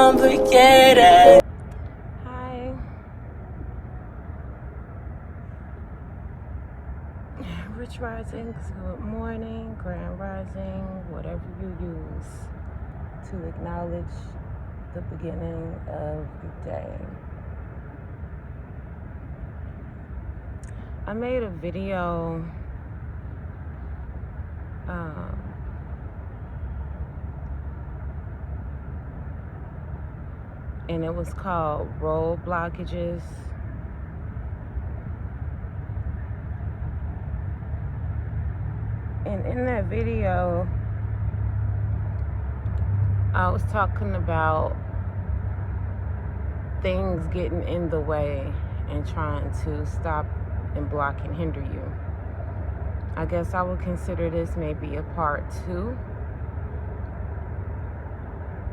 complicated. Hi. Rich Risings, good morning, Grand Rising, whatever you use to acknowledge the beginning of the day. I made a video and it was called Road Blockages. And in that video, I was talking about things getting in the way and trying to stop and block and hinder you. I guess I would consider this maybe a part 2.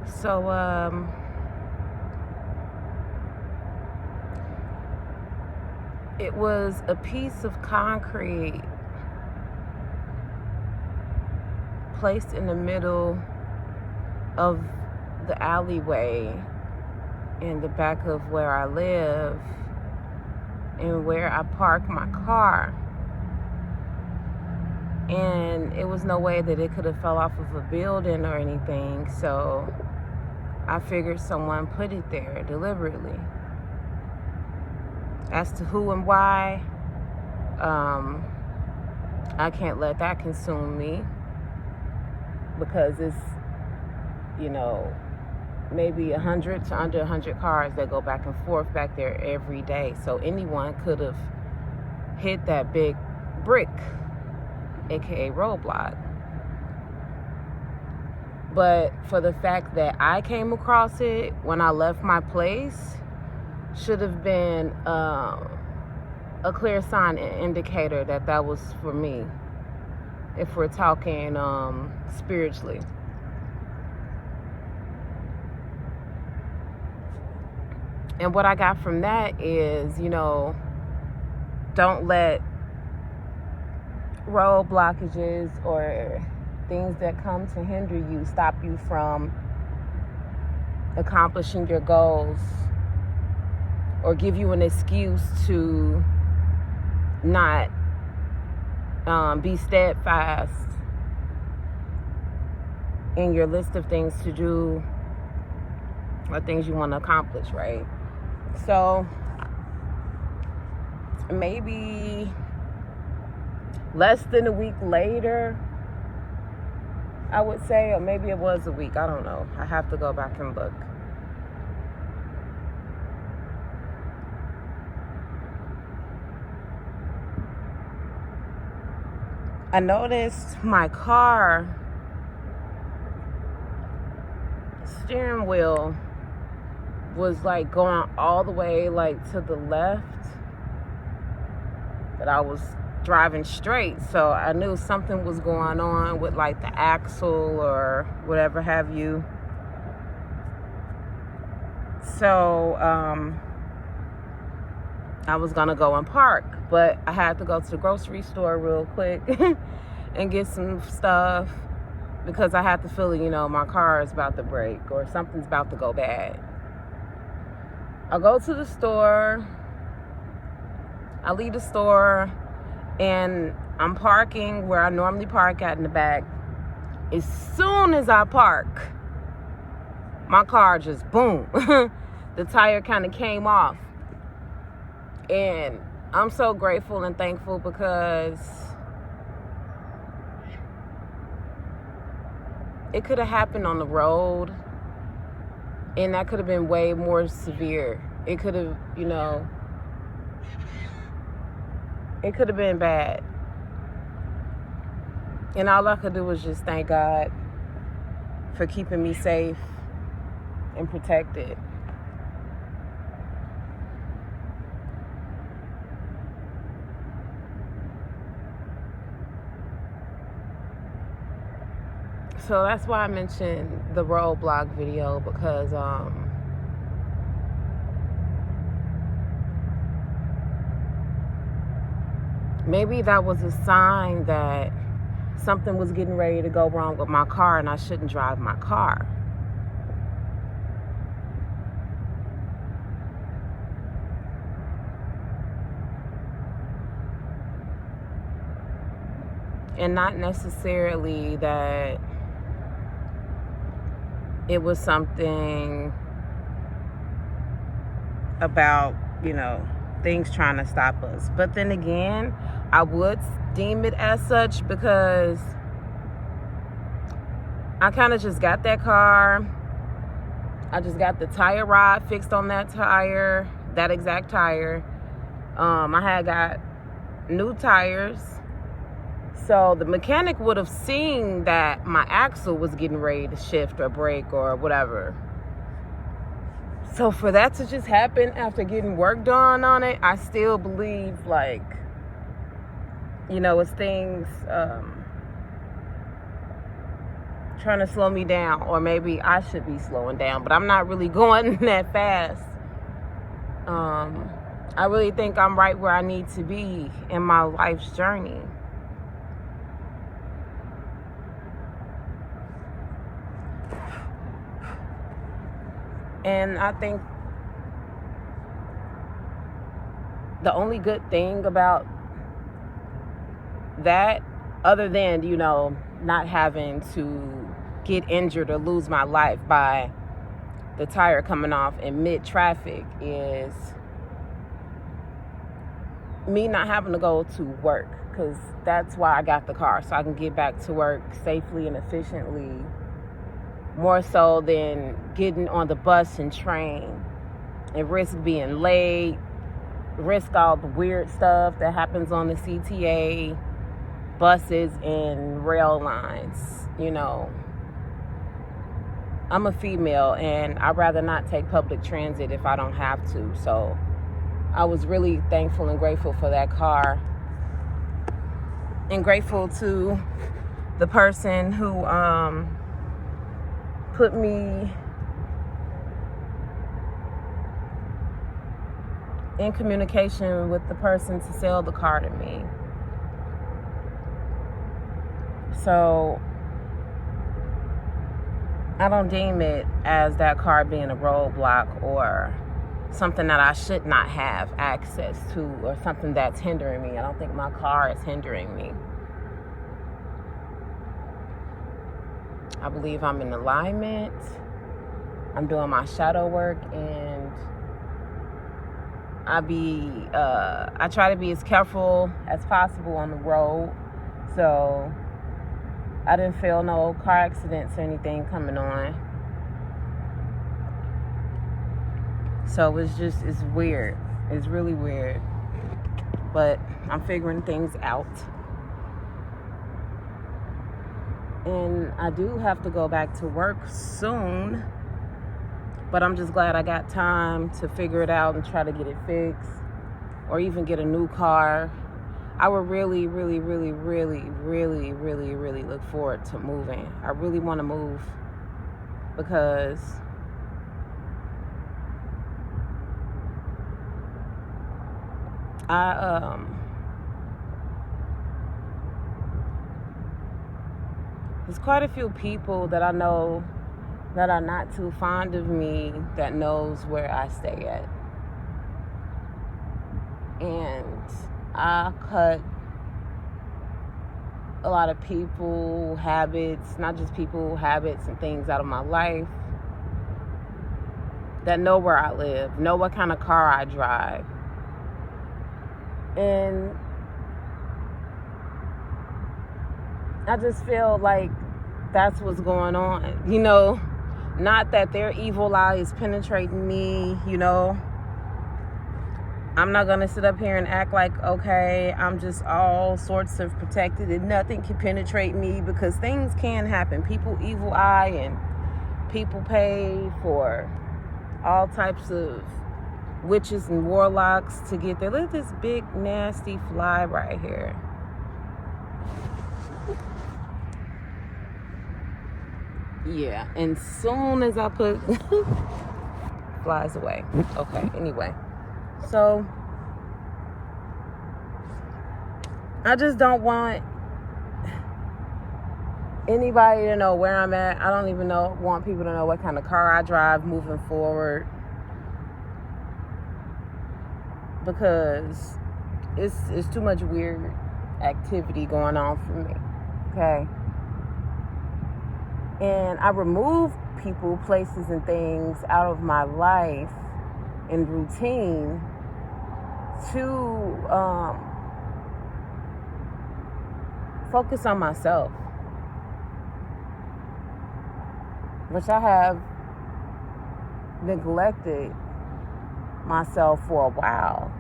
So, it was a piece of concrete placed in the middle of the alleyway in the back of where I live and where I park my car. And it was no way that it could have fell off of a building or anything, so I figured someone put it there deliberately. As to who and why, I can't let that consume me, because it's, maybe 100 to under 100 cars that go back and forth back there every day. So anyone could have hit that big brick, aka roadblock. But for the fact that I came across it when I left my place, should have been a clear sign and indicator that that was for me, if we're talking spiritually. And what I got from that is, don't let road blockages or things that come to hinder you stop you from accomplishing your goals, or give you an excuse to not be steadfast in your list of things to do or things you want to accomplish, right? So maybe less than a week later, I would say, or maybe it was a week, I don't know. I have to go back and look. I noticed my car steering wheel was like going all the way like to the left, but I was driving straight, so I knew something was going on with like the axle or whatever have you. So I was gonna go and park, but I had to go to the grocery store real quick and get some stuff, because I had to feel, my car is about to break or something's about to go bad. I go to the store, I leave the store, and I'm parking where I normally park at in the back. As soon as I park, my car just boom, the tire kind of came off. And I'm so grateful and thankful, because it could have happened on the road, and that could have been way more severe. It could have, it could have been bad. And all I could do was just thank God for keeping me safe and protected. So that's why I mentioned the roadblock video, because maybe that was a sign that something was getting ready to go wrong with my car and I shouldn't drive my car. And not necessarily that it was something about, things trying to stop us. But then again, I would deem it as such because I kind of just got that car. I just got the tire rod fixed on that tire, that exact tire. I had got new tires. So the mechanic would have seen that my axle was getting ready to shift or break or whatever. So for that to just happen after getting work done on it, I still believe it's things trying to slow me down, or maybe I should be slowing down, but I'm not really going that fast. I really think I'm right where I need to be in my life's journey. And I think the only good thing about that, other than, not having to get injured or lose my life by the tire coming off in mid-traffic, is me not having to go to work, because that's why I got the car, so I can get back to work safely and efficiently, more so than getting on the bus and train and risk being late, risk all the weird stuff that happens on the CTA, buses and rail lines. I'm a female and I'd rather not take public transit if I don't have to. So I was really thankful and grateful for that car, and grateful to the person who put me in communication with the person to sell the car to me. So I don't deem it as that car being a roadblock or something that I should not have access to, or something that's hindering me. I don't think my car is hindering me. I believe I'm in alignment. I'm doing my shadow work, and I try to be as careful as possible on the road. So I didn't feel no car accidents or anything coming on. So it's weird. It's really weird. But I'm figuring things out. And I do have to go back to work soon. But I'm just glad I got time to figure it out and try to get it fixed, or even get a new car. I would really, really, really, really, really, really, really look forward to moving. I really want to move because there's quite a few people that I know that are not too fond of me that knows where I stay at. And I cut a lot of people, habits, not just people, habits and things out of my life that know where I live, know what kind of car I drive. And I just feel like that's what's going on, Not that their evil eye is penetrating me, I'm not going to sit up here and act like, okay, I'm just all sorts of protected and nothing can penetrate me, because things can happen. People evil eye, and people pay for all types of witches and warlocks to get there. Look at this big, nasty fly right here. Yeah, and soon as I put flies away. Okay, anyway. So I just don't want anybody to know where I'm at. I don't even want people to know what kind of car I drive moving forward, because it's too much weird activity going on for me. Okay. And I remove people, places, and things out of my life and routine to focus on myself, which I have neglected myself for a while,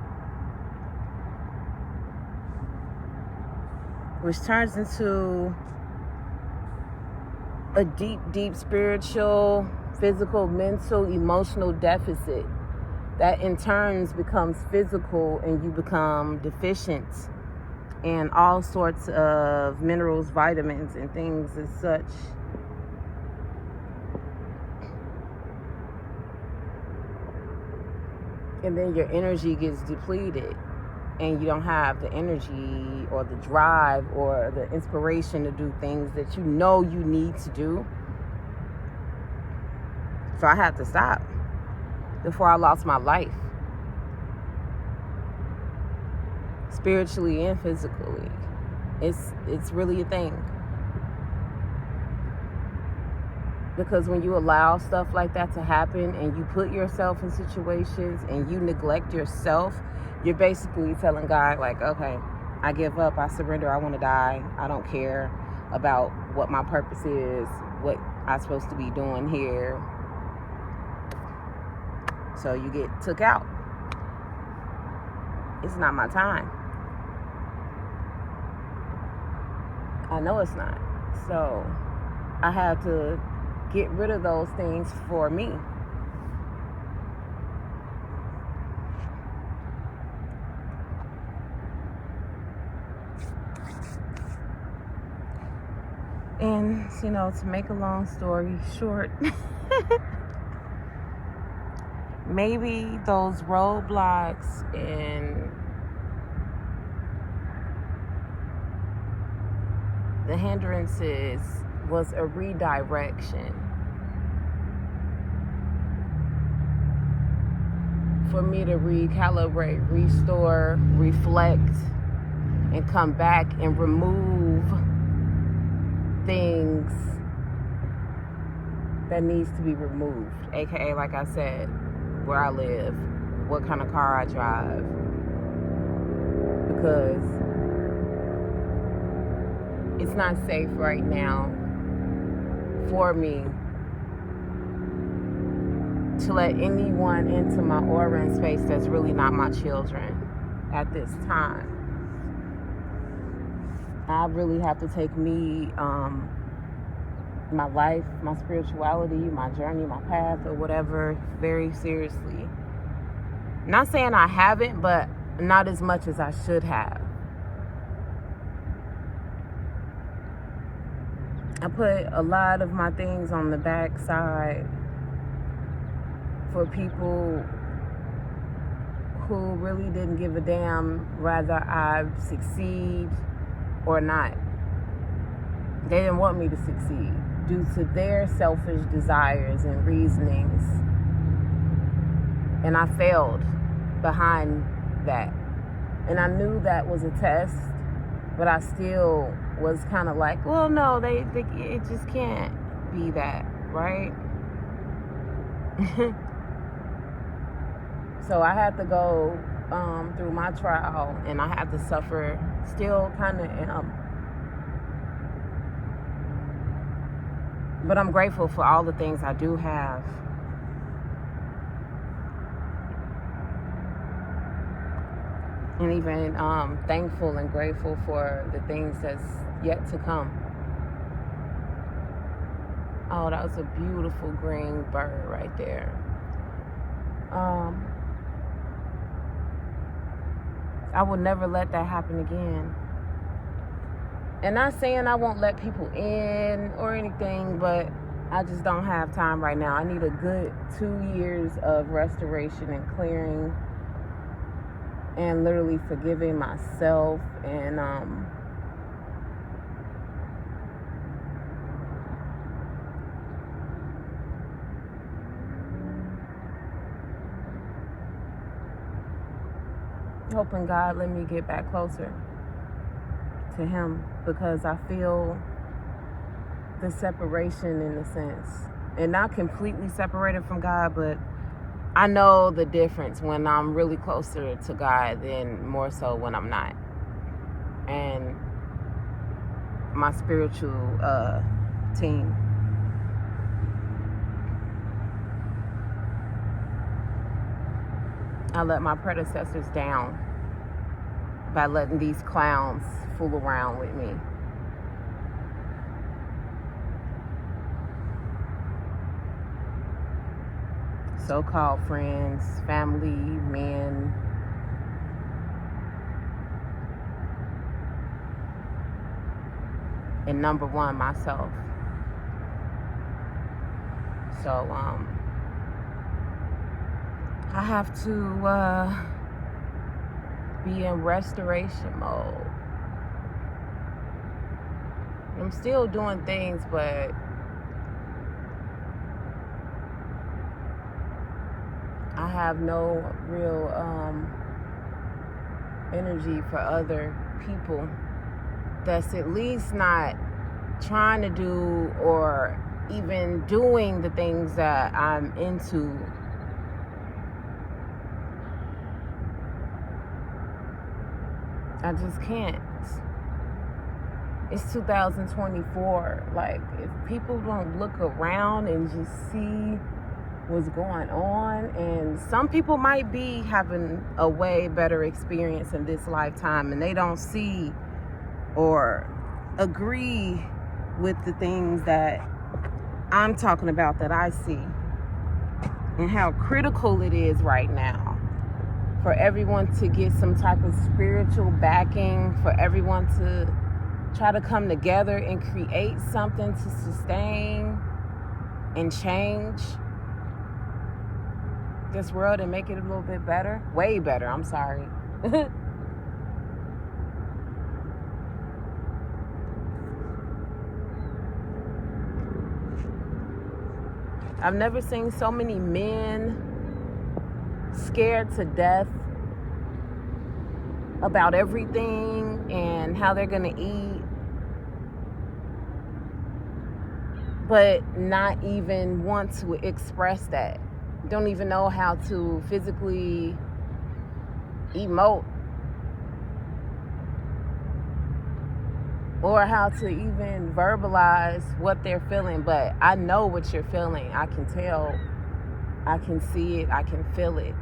which turns into a deep, deep spiritual, physical, mental, emotional deficit that in turns becomes physical, and you become deficient in all sorts of minerals, vitamins, and things as such. And then your energy gets depleted, and you don't have the energy or the drive or the inspiration to do things that you know you need to do. So I had to stop before I lost my life, spiritually and physically. It's really a thing. Because when you allow stuff like that to happen and you put yourself in situations and you neglect yourself, you're basically telling God, like, okay, I give up, I surrender, I want to die. I don't care about what my purpose is, what I'm supposed to be doing here. So you get took out. It's not my time. I know it's not. So I had to get rid of those things for me. And, to make a long story short, maybe those roadblocks and the hindrances was a redirection for me to recalibrate, restore, reflect, and come back and remove things that needs to be removed. AKA, like I said, where I live, what kind of car I drive. Because it's not safe right now for me to let anyone into my aura and space that's really not my children at this time. I really have to take me, my life, my spirituality, my journey, my path, or whatever, very seriously. Not saying I haven't, but not as much as I should have. I put a lot of my things on the back side for people who really didn't give a damn whether I succeed or not. They didn't want me to succeed due to their selfish desires and reasonings. And I failed behind that. And I knew that was a test, but I still was kind of like, well, no, it just can't be that, right? So I had to go through my trial, and I had to suffer, still kind of am. But I'm grateful for all the things I do have. And even thankful and grateful for the things that's yet to come. Oh, that was a beautiful green bird right there. I will never let that happen again. And not saying I won't let people in or anything, but I just don't have time right now. I need a good 2 years of restoration and clearing and literally forgiving myself and hoping God let me get back closer. to him, because I feel the separation in a sense. And not completely separated from God, but I know the difference when I'm really closer to God than more so when I'm not. And my spiritual team. I let my predecessors down by letting these clowns fool around with me. So-called friends, family, men. And number one, myself. So, I have to be in restoration mode. I'm still doing things, but I have no real energy for other people that's at least not trying to do or even doing the things that I'm into. I just can't. It's 2024. Like, if people don't look around and just see what's going on, and some people might be having a way better experience in this lifetime, and they don't see or agree with the things that I'm talking about, that I see, and how critical it is right now for everyone to get some type of spiritual backing, for everyone to try to come together and create something to sustain and change this world and make it a little bit better. Way better, I'm sorry. I've never seen so many men scared to death about everything and how they're gonna eat, but not even want to express that. Don't even know how to physically emote or how to even verbalize what they're feeling. But I know what you're feeling. I can tell. I can see it. I can feel it.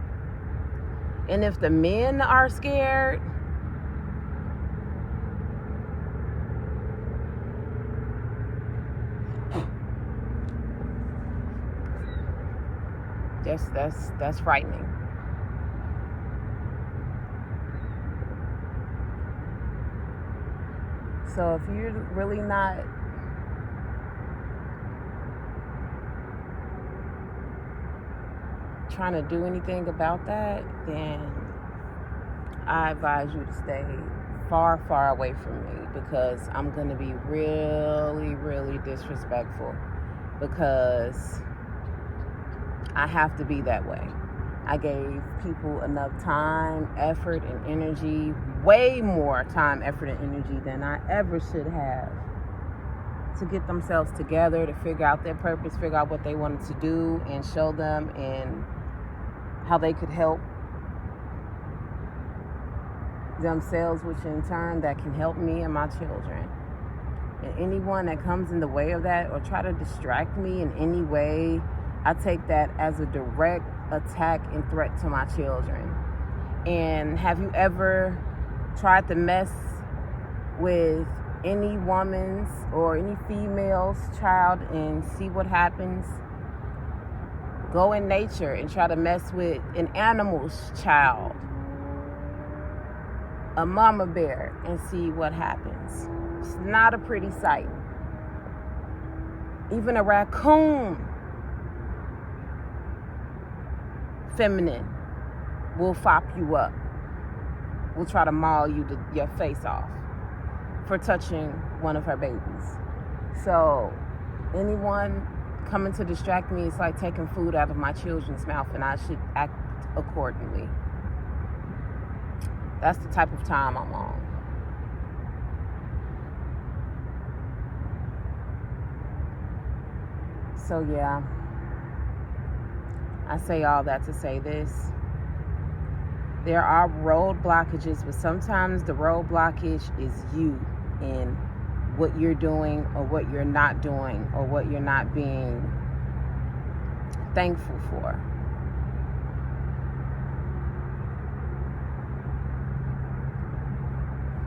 And if the men are scared, that's frightening. So if you're really not trying to do anything about that, then I advise you to stay far, far away from me, because I'm going to be really, really disrespectful, because I have to be that way. I gave people enough time, effort, and energy, way more time, effort, and energy than I ever should have, to get themselves together, to figure out their purpose, figure out what they wanted to do, and show them and how they could help themselves, which in turn that can help me and my children. And anyone that comes in the way of that or try to distract me in any way, I take that as a direct attack and threat to my children. And have you ever tried to mess with any woman's or any female's child and see what happens? Go in nature and try to mess with an animal's child, a mama bear, and see what happens. It's not a pretty sight. Even a raccoon, feminine, will fop you up, will try to maul your face off for touching one of her babies. So anyone coming to distract me is like taking food out of my children's mouth, and I should act accordingly. That's the type of time I'm on. So yeah, I say all that to say this. There are road blockages, but sometimes the road blockage is you in what you're doing or what you're not doing or what you're not being thankful for.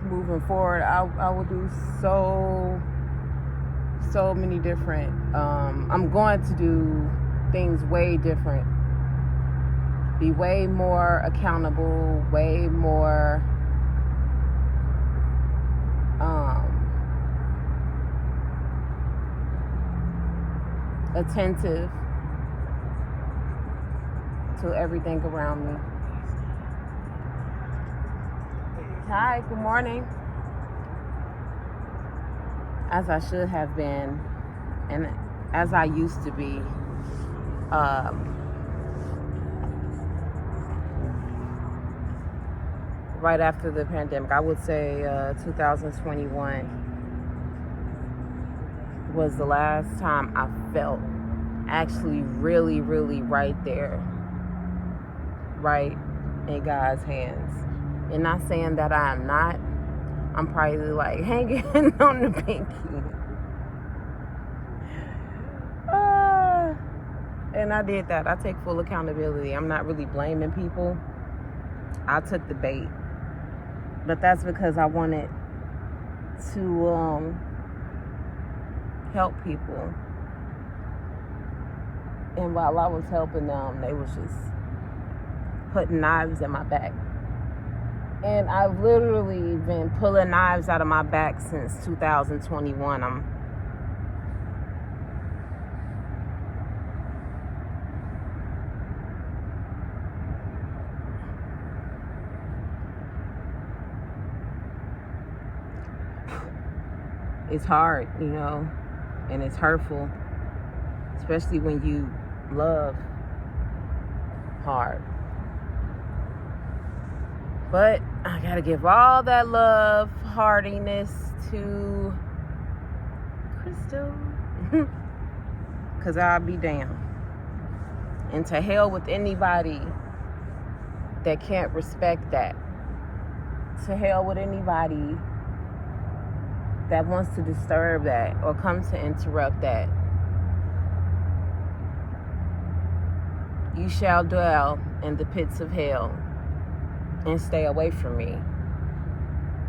Moving forward, I will do so many different, I'm going to do things way different, be way more accountable, way more attentive to everything around me. Hi, good morning. As I should have been, and as I used to be, right after the pandemic. I would say 2021 was the last time I felt actually really, really right there, right in God's hands. And not saying that I am not. I'm probably like hanging on the pinky. And I did that. I take full accountability. I'm not really blaming people. I took the bait. But that's because I wanted to help people. And while I was helping them, they was just putting knives in my back. And I've literally been pulling knives out of my back since 2021. It's hard, you know, and it's hurtful, especially when you love hard. But I gotta give all that love, hardiness to Crystal. Because I'll be damned. And to hell with anybody that can't respect that. To hell with anybody that wants to disturb that or comes to interrupt that. You shall dwell in the pits of hell and stay away from me,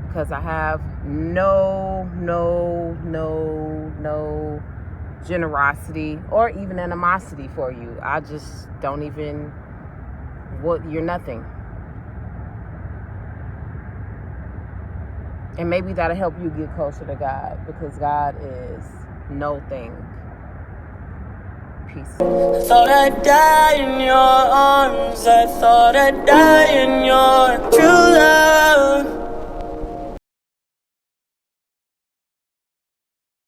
because I have no generosity or even animosity for you. I just don't even, you're nothing. And maybe that'll help you get closer to God, because God is no thing. Peace. I thought I'd die in your arms. I thought I'd die in your true love.